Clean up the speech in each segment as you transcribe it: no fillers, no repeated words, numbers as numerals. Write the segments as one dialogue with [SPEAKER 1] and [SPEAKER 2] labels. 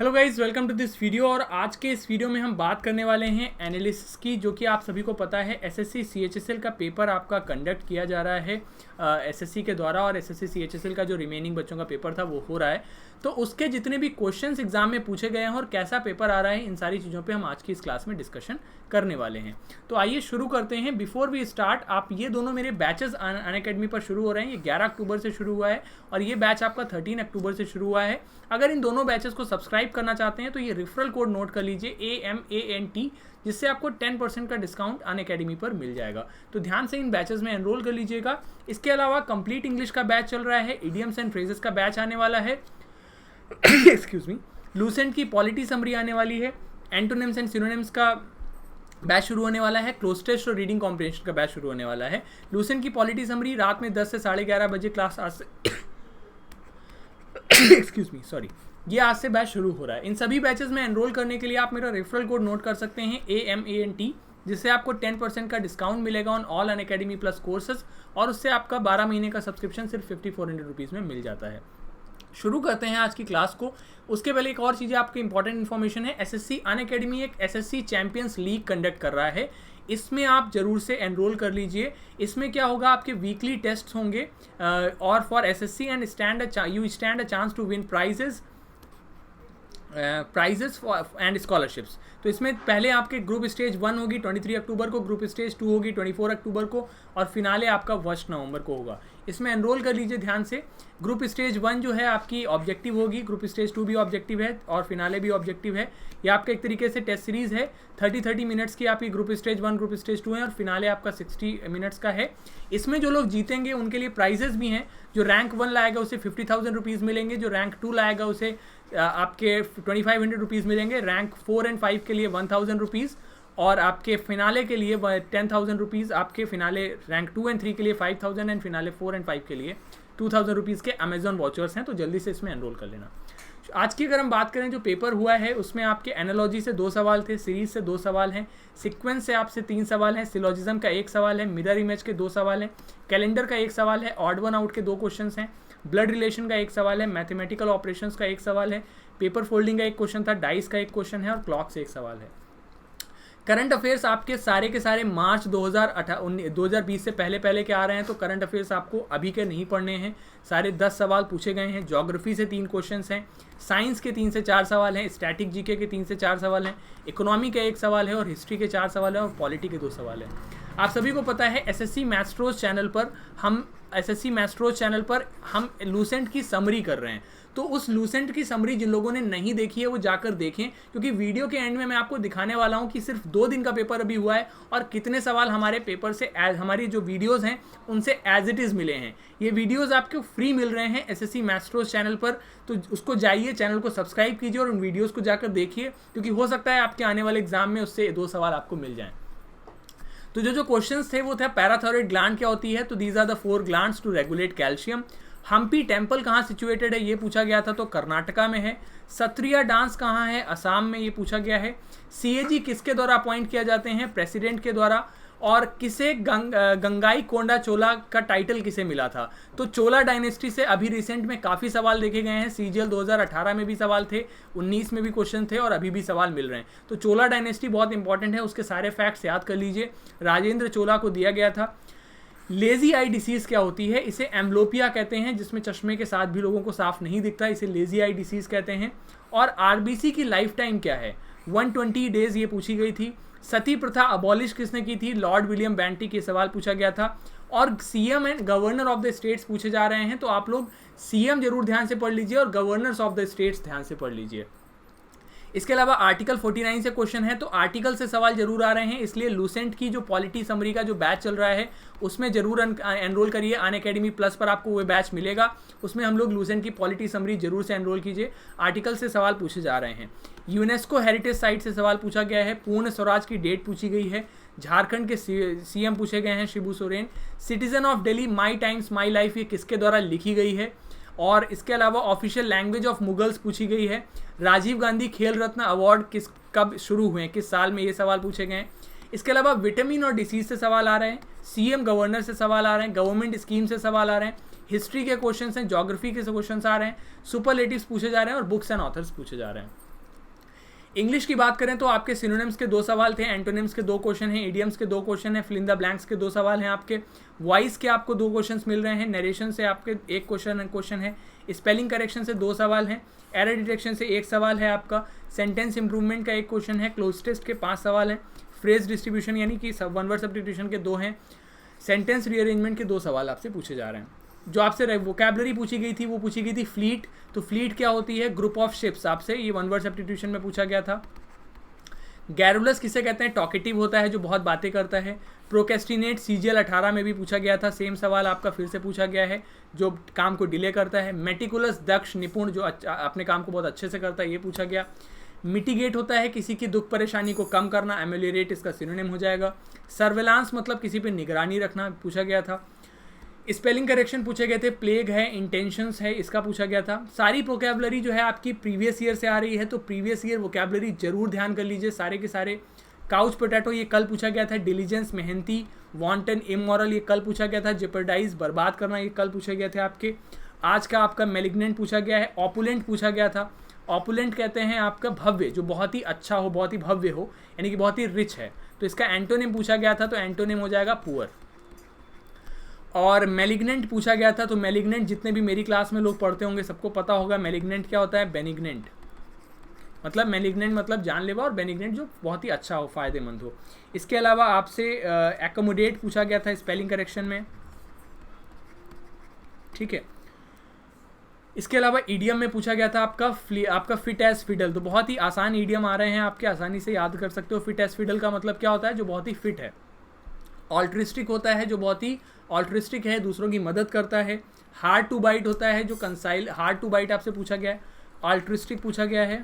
[SPEAKER 1] Hello guys, welcome to this video. और आज के इस वीडियो में हम बात करने वाले हैं एनालिसिस की, जो कि आप सभी को पता है एसएससी सीएचएसएल का पेपर आपका कंडक्ट किया जा रहा है एसएससी के द्वारा, और एसएससी सीएचएसएल का जो रिमेनिंग बच्चों का पेपर था वो हो रहा है। तो उसके जितने भी क्वेश्चंस एग्जाम में पूछे गए हैं और कैसा पेपर आ रहा है, इन सारी चीज़ों पे हम आज की इस क्लास में डिस्कशन करने वाले हैं। तो आइए शुरू करते हैं। बिफोर वी स्टार्ट, आप ये दोनों मेरे बैचेस अनअकैडमी पर शुरू हो रहे हैं। ये 11 अक्टूबर से शुरू हुआ है और ये बैच आपका 13 अक्टूबर से शुरू हुआ है। अगर इन दोनों बैचेस को सब्सक्राइब करना चाहते हैं तो ये रेफरल कोड नोट कर लीजिए AMANT, जिससे आपको 10% का डिस्काउंट अनअकैडमी पर मिल जाएगा। तो ध्यान से इन बैचेस में एनरोल कर लीजिएगा। इसके अलावा कंप्लीट इंग्लिश का बैच चल रहा है, इडियम्स एंड फ्रेजेस का बैच आने वाला है एक्सक्यूज मी, लूसेंट की पॉलिटी समरी आने वाली है, एंटोनिम्स एंड सिनोनिम्स का बैच शुरू होने वाला है, क्लोज टेस्ट और रीडिंग कॉम्प्रिहेंशन का बैच शुरू होने वाला है। लूसेंट की पॉलिटी समरी रात में 10 से 11:30 बजे क्लास आज से एक्सक्यूज मी सॉरी, ये आज से बैच शुरू हो रहा है। इन सभी बैचेस में एनरोल करने के लिए आप मेरा रेफरल कोड नोट कर सकते हैं AMANT, जिससे आपको 10% का डिस्काउंट मिलेगा on all Unacademy plus courses, और उससे आपका 12 महीने का सब्सक्रिप्शन सिर्फ 5400 रुपीज़ में मिल जाता है। शुरू करते हैं आज की क्लास को। उसके पहले एक और चीज़ आपकी इंपॉर्टेंट इन्फॉर्मेशन है। एसएससी अनअकैडमी एक एसएससी चैंपियंस लीग कंडक्ट कर रहा है, इसमें आप जरूर से एनरोल कर लीजिए। इसमें क्या होगा, आपके वीकली टेस्ट होंगे और for SSC and you stand a chance to win prizes and scholarships. तो इसमें पहले आपके ग्रुप स्टेज 1 होगी 23 अक्टूबर को, ग्रुप स्टेज 2 होगी 24 अक्टूबर को, और फिनाले आपका 1 नवंबर को होगा। इसमें एनरोल कर लीजिए ध्यान से। ग्रुप स्टेज 1 जो है आपकी ऑब्जेक्टिव होगी, ग्रुप स्टेज 2 भी ऑब्जेक्टिव है और फिनाले भी ऑब्जेक्टिव है। ये आपका एक तरीके से टेस्ट सीरीज है। 30 मिनट्स की आपकी ग्रुप स्टेज 1 ग्रुप स्टेज 2 है और फिनाले आपका 60 मिनट्स का है। इसमें जो लोग जीतेंगे उनके लिए प्राइजेस भी हैं। जो रैंक 1 लाएगा उसे 50,000 रुपीज़ मिलेंगे, जो रैंक 2 लाएगा उसे आपके 2500 रुपीज़ मिलेंगे, रैंक 4 एंड 5 के लिए 1000 रुपीज़, और आपके फिनाले के लिए 10,000 रुपीज़। आपके फिनाले रैंक 2 एंड 3 के लिए 5000 एंड फिनाले 4 एंड 5 के लिए 2000 रुपीज़ के अमेजॉन वॉचर्स हैं। तो जल्दी से इसमें एनरोल कर लेना। आज की अगर हम बात करें, जो पेपर हुआ है उसमें आपके एनालॉजी से 2 सवाल थे, सीरीज से 2 सवाल हैं, सीक्वेंस से आपसे 3 सवाल हैं, सिलोजिज्म का 1 सवाल है, मिरर इमेज के 2 सवाल हैं, कैलेंडर का 1 सवाल है, ऑड वन आउट के 2 क्वेश्चंस हैं, ब्लड रिलेशन का 1 सवाल है, मैथमेटिकल ऑपरेशंस का 1 सवाल है, पेपर फोल्डिंग का 1 क्वेश्चन था, डाइस का 1 क्वेश्चन है और क्लॉक से 1 सवाल है। करंट अफेयर्स आपके सारे के सारे मार्च 2020 से पहले के आ रहे हैं, तो करंट अफेयर्स आपको अभी के नहीं पढ़ने हैं। सारे 10 सवाल पूछे गए हैं। ज्योग्राफी से 3 क्वेश्चंस हैं, साइंस के 3 से 4 सवाल हैं, स्टैटिक जीके के 3 से 4 सवाल हैं, इकोनॉमी का 1 सवाल है और हिस्ट्री के 4 सवाल हैं और पॉलिटी के 2 सवाल हैं। आप सभी को पता है एसएससी मैथ्रोज चैनल पर हम लूसेंट की समरी कर रहे हैं। तो उस लूसेंट की समरी जिन लोगों ने नहीं देखी है वो जाकर देखें, क्योंकि वीडियो के एंड में मैं आपको दिखाने वाला हूं कि सिर्फ 2 दिन का पेपर अभी हुआ है और कितने सवाल हमारे पेपर से हमारी जो वीडियोस हैं उनसे एज इट इज़ मिले हैं। ये वीडियोस आपको फ्री मिल रहे हैं एसएससी मैथ्रोज चैनल पर, तो उसको जाइए, चैनल को सब्सक्राइब कीजिए और उन वीडियोज़ को जाकर देखिए, क्योंकि हो सकता है आपके आने वाले एग्जाम में उससे 2 सवाल आपको मिल जाएँ। तो जो क्वेश्चंस थे वो था पैराथायरॉइड ग्लैंड क्या होती है, तो these are the 4 glands to regulate calcium. Hampi temple कहाँ सिचुएटेड है, ये पूछा गया था, तो कर्नाटका में है। सत्रिया डांस कहाँ है, असम में, ये पूछा गया है। सीएजी किसके द्वारा अपॉइंट किया जाते हैं, प्रेसिडेंट के द्वारा। और किसे गंगाई कोंडा चोला का टाइटल किसे मिला था, तो चोला डायनेस्टी से अभी रिसेंट में काफ़ी सवाल देखे गए हैं। सीजीएल 2018 में भी सवाल थे, 19 में भी क्वेश्चन थे और अभी भी सवाल मिल रहे हैं। तो चोला डायनेस्टी बहुत इंपॉर्टेंट है, उसके सारे फैक्ट्स याद कर लीजिए। राजेंद्र चोला को दिया गया था। लेजी आई डिसीज़ क्या होती है, इसे एम्ब्लोपिया कहते हैं, जिसमें चश्मे के साथ भी लोगों को साफ नहीं दिखता, इसे लेजी आई डिसीज़ कहते हैं। और आरबीसी की लाइफ टाइम क्या है, 120 डेज, ये पूछी गई थी। सती प्रथा अबॉलिश किसने की थी, लॉर्ड विलियम बेंटिक, के सवाल पूछा गया था। और CM and governor of the states पूछे जा रहे हैं, तो आप लोग सीएम जरूर ध्यान से पढ़ लीजिए और गवर्नर्स ऑफ द स्टेट्स ध्यान से पढ़ लीजिए। इसके अलावा आर्टिकल 49 से क्वेश्चन है, तो आर्टिकल से सवाल जरूर आ रहे हैं, इसलिए लूसेंट की जो पॉलिटी समरी का जो बैच चल रहा है उसमें जरूर एनरोल करिए। अनअकैडमी प्लस पर आपको वो बैच मिलेगा, उसमें हम लोग लूसेंट की पॉलिटी समरी जरूर से एनरोल कीजिए। आर्टिकल से सवाल पूछे जा रहे हैं। यूनेस्को हेरिटेज साइट से सवाल पूछा गया है। पूर्ण स्वराज की डेट पूछी गई है। झारखंड के सीएम पूछे गए हैं, Shibu Soren. Citizen of Delhi, my times my life, ये किसके द्वारा लिखी गई है। और इसके अलावा ऑफिशियल लैंग्वेज ऑफ मुगल्स पूछी गई है। राजीव गांधी खेल रत्न अवार्ड कब शुरू हुए, किस साल में, ये सवाल पूछे गए हैं। इसके अलावा विटामिन और डिसीज से सवाल आ रहे हैं। सीएम गवर्नर से सवाल आ रहे हैं। गवर्नमेंट स्कीम से सवाल आ रहे हैं। हिस्ट्री के क्वेश्चन हैं, ज्योग्राफी के क्वेश्चन आ रहे हैं, सुपरलेटिव्स पूछे जा रहे हैं और बुक्स एंड ऑथर्स पूछे जा रहे हैं। इंग्लिश की बात करें तो आपके सिनोनिम्स के 2 सवाल थे, एंटोनिम्स के 2 क्वेश्चन हैं, इडियम्स के 2 क्वेश्चन हैं, फिल इन द ब्लैंक्स के 2 सवाल हैं आपके, वॉइस के आपको 2 क्वेश्चंस मिल रहे हैं, नरेशन से आपके 1 क्वेश्चन है, स्पेलिंग करेक्शन से 2 सवाल हैं, एरर डिटेक्शन से 1 सवाल है आपका, सेंटेंस इंप्रूवमेंट का 1 क्वेश्चन है, क्लोज टेस्ट के 5 सवाल हैं, फ्रेज डिस्ट्रीब्यूशन यानी कि वन वर्ड सब्स्टिट्यूशन के 2 हैं, सेंटेंस रीअरेंजमेंट के 2 सवाल आपसे पूछे जा रहे हैं। जो आपसे वोकैबलरी पूछी गई थी वो पूछी गई थी फ्लीट। तो फ्लीट क्या होती है? Group of ships. आपसे ये वन वर्ड सब्स्टिट्यूशन में पूछा गया था। गैरुलस किसे कहते हैं? टॉकेटिव होता है जो बहुत बातें करता है। प्रोकेस्टिनेट CGL 18 में भी पूछा गया था, सेम सवाल आपका फिर से पूछा गया है, जो काम को डिले करता है। मेटिकुलस दक्ष निपुण, जो अपने काम को बहुत अच्छे से करता है, ये पूछा गया। मिटिगेट होता है किसी की दुख परेशानी को कम करना, एम्यूलिएट इसका सिनोनिम हो जाएगा। सर्वेलांस मतलब किसी पे निगरानी रखना, पूछा गया था। स्पेलिंग करेक्शन पूछे गए थे, प्लेग है, इंटेंशंस है, इसका पूछा गया था। सारी वोकैबलरी जो है आपकी प्रीवियस ईयर से आ रही है, तो प्रीवियस ईयर वोकैबलरी जरूर ध्यान कर लीजिए सारे के सारे। काउच पोटैटो ये कल पूछा गया था। डिलीजेंस मेहनती, वांटन इमोरल ये कल पूछा गया था। जेपर्डाइज बर्बाद करना ये कल पूछे गए थे आपके। आज का आपका मेलिग्नेंट पूछा गया है। ऑपुलेंट पूछा गया था। ऑपुलेंट कहते हैं आपका भव्य, जो बहुत ही अच्छा हो, बहुत ही भव्य हो, यानी कि बहुत ही रिच है। तो इसका एंटोनिम पूछा गया था, तो एंटोनिम हो जाएगा पुअर। और मेलिग्नेंट पूछा गया था, तो मेलिग्नेंट जितने भी मेरी क्लास में लोग पढ़ते होंगे सबको पता होगा मेलिग्नेंट क्या होता है। बेनिग्नेंट मतलब मेलिग्नेंट मतलब जानलेवा, और बेनिग्नेंट जो बहुत ही अच्छा हो, फायदेमंद हो। इसके अलावा आपसे एकोमोडेट पूछा गया था स्पेलिंग करेक्शन में, ठीक है। इसके अलावा ईडियम में पूछा गया था आपका फिट एज फिडल। तो बहुत ही आसान ईडियम आ रहे हैं आपके, आसानी से याद कर सकते हो। फिट एज फिडल का मतलब क्या होता है? जो बहुत ही फिट है। ऑल्ट्रिस्टिक होता है जो बहुत ही ऑल्ट्रिस्टिक है, दूसरों की मदद करता है। हार्ड टू बाइट होता है जो कंसाइल, हार्ड टू बाइट आपसे पूछा गया है। ऑल्ट्रिस्टिक पूछा गया है,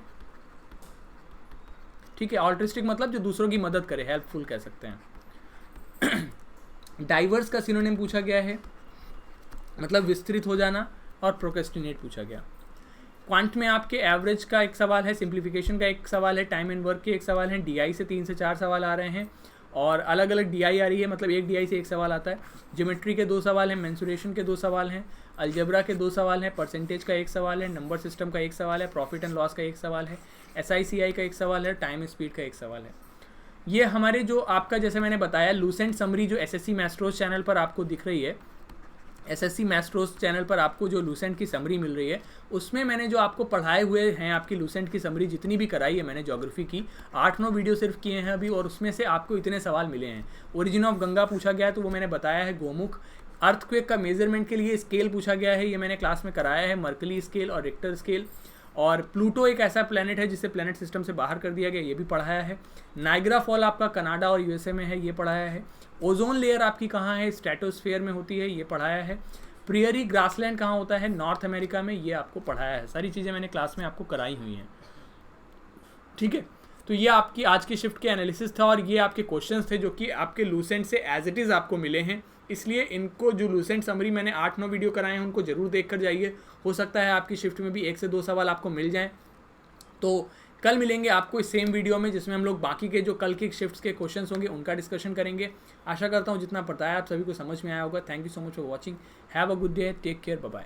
[SPEAKER 1] ठीक है। ऑल्ट्रिस्टिक मतलब जो दूसरों की मदद करे, हेल्पफुल कह सकते हैं। डाइवर्स का सिनोनिम पूछा गया है, मतलब विस्तृत हो जाना। और प्रोक्रेस्टिनेट पूछा गया। क्वांट में आपके एवरेज का 1 सवाल है, सिंप्लीफिकेशन का 1 सवाल है, टाइम एंड वर्क के 1 सवाल है, DI से 3 से 4 सवाल आ रहे हैं, और अलग अलग DI आ रही है, मतलब एक DI से 1 सवाल आता है। ज्योमेट्री के 2 सवाल हैं, मेंसुरेशन के 2 सवाल हैं, अलजेब्रा के 2 सवाल हैं, परसेंटेज का 1 सवाल है, नंबर सिस्टम का 1 सवाल है, प्रॉफिट एंड लॉस का 1 सवाल है, SICI का 1 सवाल है, टाइम स्पीड का 1 सवाल है। ये हमारे जो आपका, जैसे मैंने बताया, लूसेंट समरी जो SSC मैस्ट्रोस चैनल पर आपको दिख रही है, SSC मैस्ट्रोस चैनल पर आपको जो लूसेंट की समरी मिल रही है, उसमें मैंने जो आपको पढ़ाए हुए हैं, आपकी लूसेंट की समरी जितनी भी कराई है मैंने ज्योग्राफी की, 8-9 वीडियो सिर्फ किए हैं अभी, और उसमें से आपको इतने सवाल मिले हैं। ओरिजिन ऑफ गंगा पूछा गया है, तो वो मैंने बताया है। गोमुख, अर्थक्वेक का मेजरमेंट के लिए स्केल पूछा गया है, ये मैंने क्लास में कराया है, मर्कली स्केल और रिक्टर स्केल। और प्लूटो एक ऐसा प्लैनेट है जिसे प्लैनेट सिस्टम से बाहर कर दिया गया, ये भी पढ़ाया है। नाइग्रा फॉल आपका कनाडा और USA में है, ये पढ़ाया है। ओजोन लेयर आपकी कहाँ है? स्ट्रेटोस्फेयर में होती है, ये पढ़ाया है। प्रियरी ग्रासलैंड कहाँ होता है? नॉर्थ अमेरिका में, ये आपको पढ़ाया है। सारी चीज़ें मैंने क्लास में आपको कराई हुई हैं, ठीक है। तो ये आपकी आज की शिफ्ट के एनालिसिस था, और ये आपके क्वेश्चंस थे जो कि आपके लूसेंट से एज इट इज़ आपको मिले हैं। इसलिए इनको, जो लूसेंट समरी मैंने 8-9 वीडियो कराए हैं, उनको जरूर देख कर जाइए। हो सकता है आपकी शिफ्ट में भी 1 से 2 सवाल आपको मिल जाएँ। तो कल मिलेंगे आपको इस सेम वीडियो में, जिसमें हम लोग बाकी के जो कल की शिफ्ट्स के क्वेश्चंस होंगे उनका डिस्कशन करेंगे। आशा करता हूँ जितना पता है आप सभी को समझ में आया होगा। Thank you so much for watching. Have a good day, take care, bye bye.